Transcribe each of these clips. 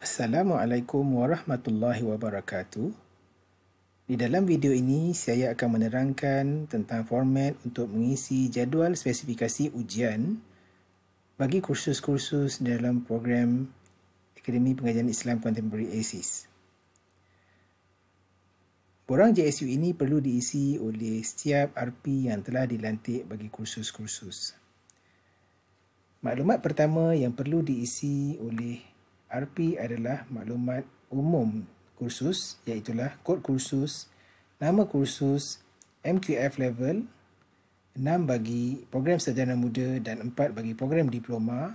Assalamualaikum warahmatullahi wabarakatuh. Di dalam video ini, saya akan menerangkan tentang format untuk mengisi jadual spesifikasi ujian bagi kursus-kursus dalam program Akademi Pengajian Islam Contemporary ASIS. Borang JSU ini perlu diisi oleh setiap RP yang telah dilantik bagi kursus-kursus. Maklumat pertama yang perlu diisi oleh RP adalah maklumat umum kursus, iaitulah kod kursus, nama kursus, MQF level, 6 bagi program sarjana muda dan 4 bagi program diploma,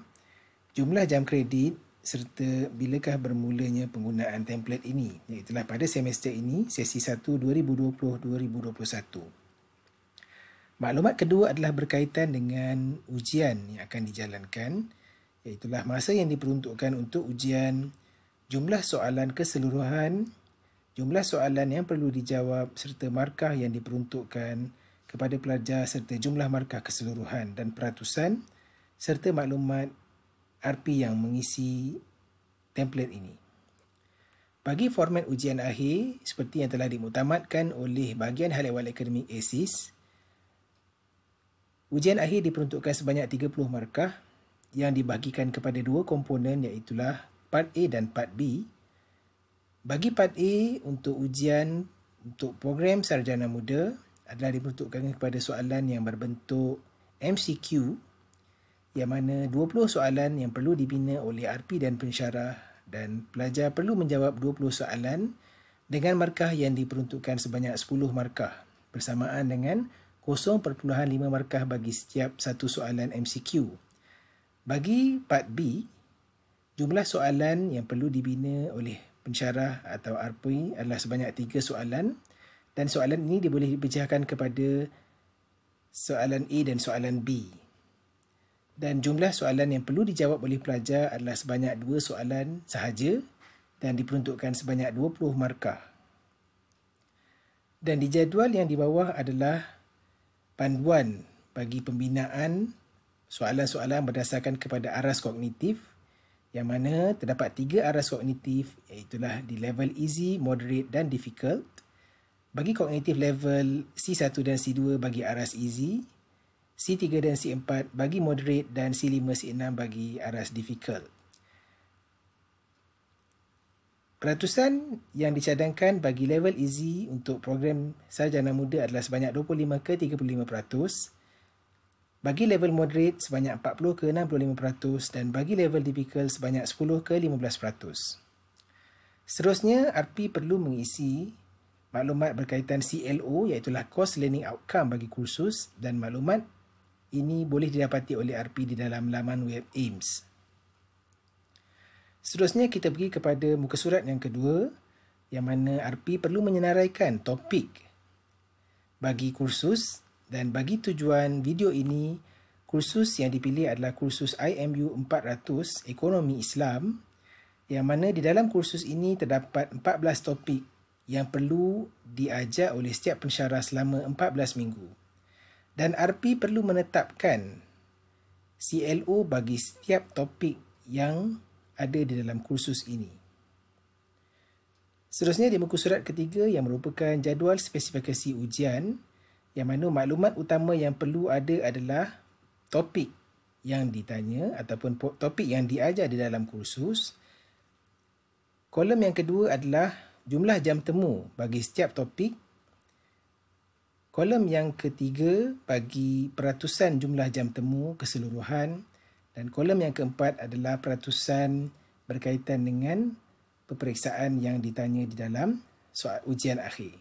jumlah jam kredit serta bilakah bermulanya penggunaan template ini, iaitulah pada semester ini, sesi 1 2020-2021. Maklumat kedua adalah berkaitan dengan ujian yang akan dijalankan, iaitulah masa yang diperuntukkan untuk ujian, jumlah soalan keseluruhan, jumlah soalan yang perlu dijawab serta markah yang diperuntukkan kepada pelajar serta jumlah markah keseluruhan dan peratusan serta maklumat RP yang mengisi template ini. Bagi format ujian akhir, seperti yang telah dimuktamadkan oleh bahagian hal ehwal akademik ASIS, ujian akhir diperuntukkan sebanyak 30 markah yang dibahagikan kepada dua komponen, iaitulah Part A dan Part B. Bagi Part A, untuk ujian untuk program sarjana muda adalah diperuntukkan kepada soalan yang berbentuk MCQ, yang mana 20 soalan yang perlu dibina oleh RP dan pensyarah dan pelajar perlu menjawab 20 soalan dengan markah yang diperuntukkan sebanyak 10 markah bersamaan dengan 0.5 markah bagi setiap satu soalan MCQ. Bagi Part B, jumlah soalan yang perlu dibina oleh pensyarah atau RP adalah sebanyak 3 soalan dan soalan ini boleh dipecahkan kepada soalan A dan soalan B. Dan jumlah soalan yang perlu dijawab oleh pelajar adalah sebanyak 2 soalan sahaja dan diperuntukkan sebanyak 20 markah. Dan di jadual yang di bawah adalah panduan bagi pembinaan soalan-soalan berdasarkan kepada aras kognitif, yang mana terdapat 3 aras kognitif, iaitulah di level easy, moderate dan difficult. Bagi kognitif level C1 dan C2 bagi aras easy, C3 dan C4 bagi moderate dan C5, C6 bagi aras difficult. Peratusan yang dicadangkan bagi level easy untuk program sarjana muda adalah sebanyak 25 ke 35%, bagi level moderate sebanyak 40 ke 65% dan bagi level difficult sebanyak 10 ke 15%. Seterusnya, RP perlu mengisi maklumat berkaitan CLO, iaitulah Course Learning Outcome bagi kursus, dan maklumat ini boleh didapati oleh RP di dalam laman web AIMS. Seterusnya kita pergi kepada muka surat yang kedua, yang mana RP perlu menyenaraikan topik bagi kursus, dan bagi tujuan video ini, kursus yang dipilih adalah kursus IMU 400 Ekonomi Islam, yang mana di dalam kursus ini terdapat 14 topik yang perlu diajar oleh setiap pensyarah selama 14 minggu. Dan RP perlu menetapkan CLO bagi setiap topik yang ada di dalam kursus ini. Seterusnya di muka surat ketiga yang merupakan jadual spesifikasi ujian, yang mana maklumat utama yang perlu ada adalah topik yang ditanya ataupun topik yang diajar di dalam kursus. Kolom yang kedua adalah jumlah jam temu bagi setiap topik. Kolom yang ketiga bagi peratusan jumlah jam temu keseluruhan, dan kolom yang keempat adalah peratusan berkaitan dengan peperiksaan yang ditanya di dalam soal ujian akhir.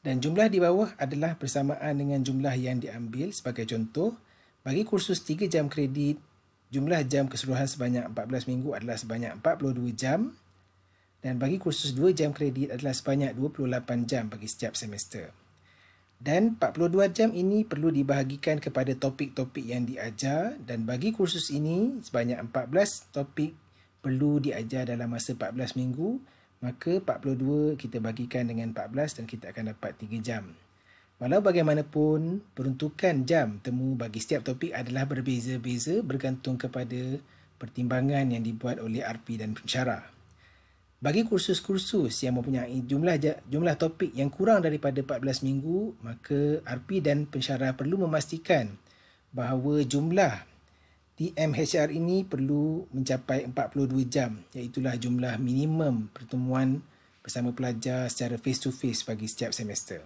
Dan jumlah di bawah adalah bersamaan dengan jumlah yang diambil. Sebagai contoh, bagi kursus 3 jam kredit, jumlah jam keseluruhan sebanyak 14 minggu adalah sebanyak 42 jam. Dan bagi kursus 2 jam kredit adalah sebanyak 28 jam bagi setiap semester. Dan 42 jam ini perlu dibahagikan kepada topik-topik yang diajar, dan bagi kursus ini sebanyak 14 topik perlu diajar dalam masa 14 minggu, maka 42 kita bagikan dengan 14 dan kita akan dapat 3 jam. Walau bagaimanapun, peruntukan jam temu bagi setiap topik adalah berbeza-beza bergantung kepada pertimbangan yang dibuat oleh RP dan pensyarah. Bagi kursus-kursus yang mempunyai jumlah topik yang kurang daripada 14 minggu, maka RP dan pensyarah perlu memastikan bahawa jumlah TMHR ini perlu mencapai 42 jam, iaitulah jumlah minimum pertemuan bersama pelajar secara face-to-face bagi setiap semester.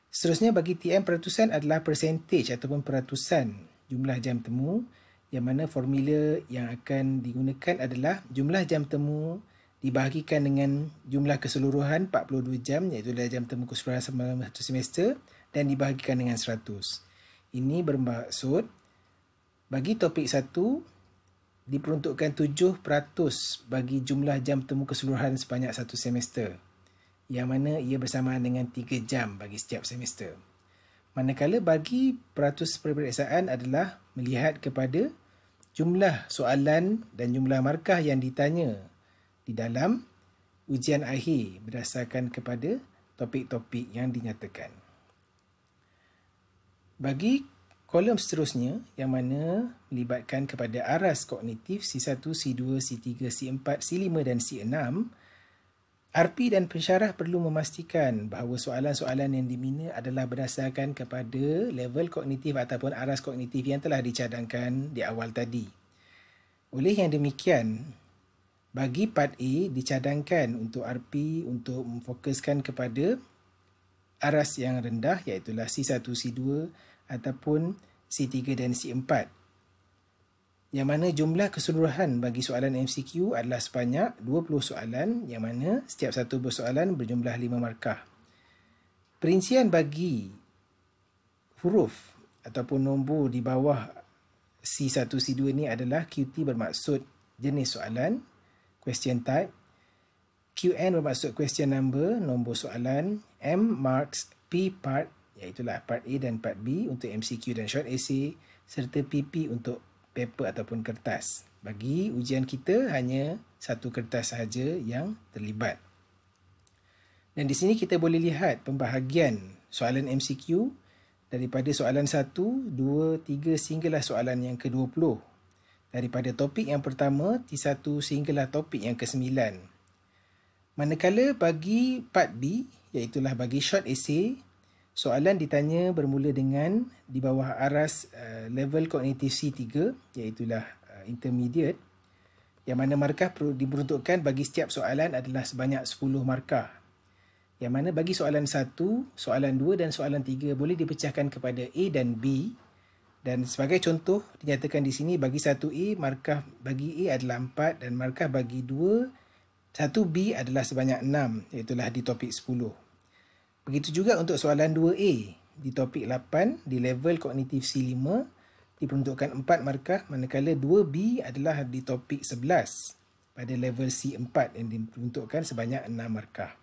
Seterusnya, bagi TM peratusan adalah percentage ataupun peratusan jumlah jam temu, yang mana formula yang akan digunakan adalah jumlah jam temu dibahagikan dengan jumlah keseluruhan 42 jam, iaitu jam temu keseluruhan selama satu semester, dan dibahagikan dengan 100. Ini bermaksud bagi topik 1 diperuntukkan 7% bagi jumlah jam temu keseluruhan sebanyak satu semester, yang mana ia bersamaan dengan 3 jam bagi setiap semester. Manakala bagi peratus peperiksaan adalah melihat kepada jumlah soalan dan jumlah markah yang ditanya di dalam ujian akhir berdasarkan kepada topik-topik yang dinyatakan. Bagi kolom seterusnya yang mana melibatkan kepada aras kognitif C1, C2, C3, C4, C5 dan C6, RP dan pensyarah perlu memastikan bahawa soalan-soalan yang dimina adalah berdasarkan kepada level kognitif ataupun aras kognitif yang telah dicadangkan di awal tadi. Oleh yang demikian, bagi part A dicadangkan untuk RP untuk memfokuskan kepada aras yang rendah, iaitulah C1, C2 ataupun C3 dan C4, yang mana jumlah keseluruhan bagi soalan MCQ adalah sebanyak 20 soalan, yang mana setiap satu persoalan berjumlah 5 markah. Perincian bagi huruf ataupun nombor di bawah C1, C2 ni adalah QT bermaksud jenis soalan, question type, QN bermaksud question number, nombor soalan, M marks, P part, iaitulah part A dan part B untuk MCQ dan short essay, serta PP untuk paper ataupun kertas. Bagi ujian kita hanya satu kertas sahaja yang terlibat. Dan di sini kita boleh lihat pembahagian soalan MCQ daripada soalan 1, 2, 3 sehinggalah soalan yang ke-20. Daripada topik yang pertama T1 sehinggalah topik yang ke-9. Manakala bagi part B, iaitulah bagi short essay, soalan ditanya bermula dengan di bawah aras level kognitif C3, iaitulah intermediate, yang mana markah diperuntukkan bagi setiap soalan adalah sebanyak 10 markah. Yang mana bagi soalan 1, soalan 2 dan soalan 3 boleh dipecahkan kepada A dan B. Dan sebagai contoh, dinyatakan di sini bagi 1A, markah bagi A adalah 4 dan markah bagi 1B adalah sebanyak 6, iaitulah di topik 10. Begitu juga untuk soalan 2A di topik 8 di level kognitif C5 diperuntukkan 4 markah, manakala 2B adalah di topik 11 pada level C4 yang diperuntukkan sebanyak 6 markah.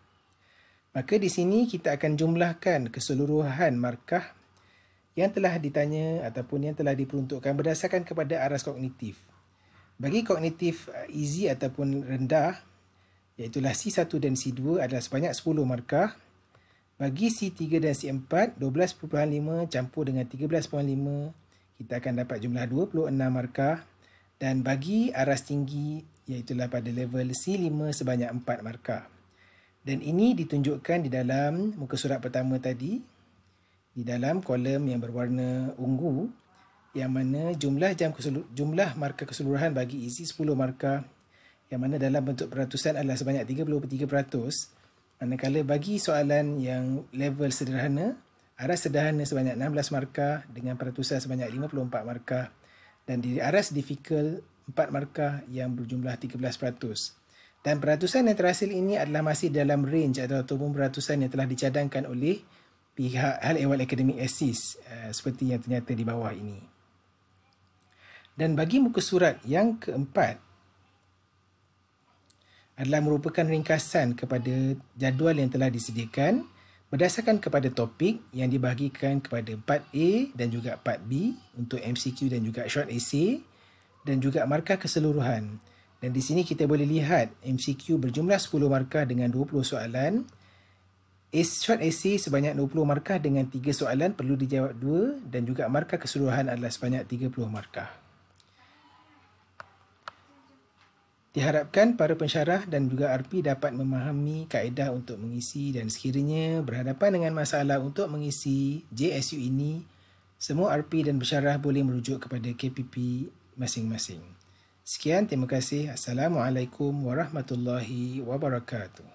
Maka di sini kita akan jumlahkan keseluruhan markah yang telah ditanya ataupun yang telah diperuntukkan berdasarkan kepada aras kognitif. Bagi kognitif easy ataupun rendah, iaitulah C1 dan C2 adalah sebanyak 10 markah. Bagi C3 dan C4, 12.5 campur dengan 13.5, kita akan dapat jumlah 26 markah. Dan bagi aras tinggi, iaitulah pada level C5 sebanyak 4 markah. Dan ini ditunjukkan di dalam muka surat pertama tadi, di dalam kolom yang berwarna ungu, yang mana jumlah markah keseluruhan bagi easy 10 markah, yang mana dalam bentuk peratusan adalah sebanyak 33%. Manakala bagi soalan yang level sederhana, aras sederhana sebanyak 16 markah dengan peratusan sebanyak 54 markah, dan di aras difficult 4 markah yang berjumlah 13%. Dan peratusan yang terhasil ini adalah masih dalam range ataupun peratusan yang telah dicadangkan oleh pihak Hal Ehwal Academic Assist seperti yang ternyata di bawah ini. Dan bagi muka surat yang keempat adalah merupakan ringkasan kepada jadual yang telah disediakan berdasarkan kepada topik yang dibahagikan kepada part A dan juga part B untuk MCQ dan juga short essay dan juga markah keseluruhan. Dan di sini kita boleh lihat MCQ berjumlah 10 markah dengan 20 soalan. Short essay sebanyak 20 markah dengan 3 soalan perlu dijawab 2 dan juga markah keseluruhan adalah sebanyak 30 markah. Diharapkan para pensyarah dan juga RP dapat memahami kaedah untuk mengisi dan sekiranya berhadapan dengan masalah untuk mengisi JSU ini, semua RP dan pensyarah boleh merujuk kepada KPP masing-masing. Sekian, terima kasih. Assalamualaikum warahmatullahi wabarakatuh.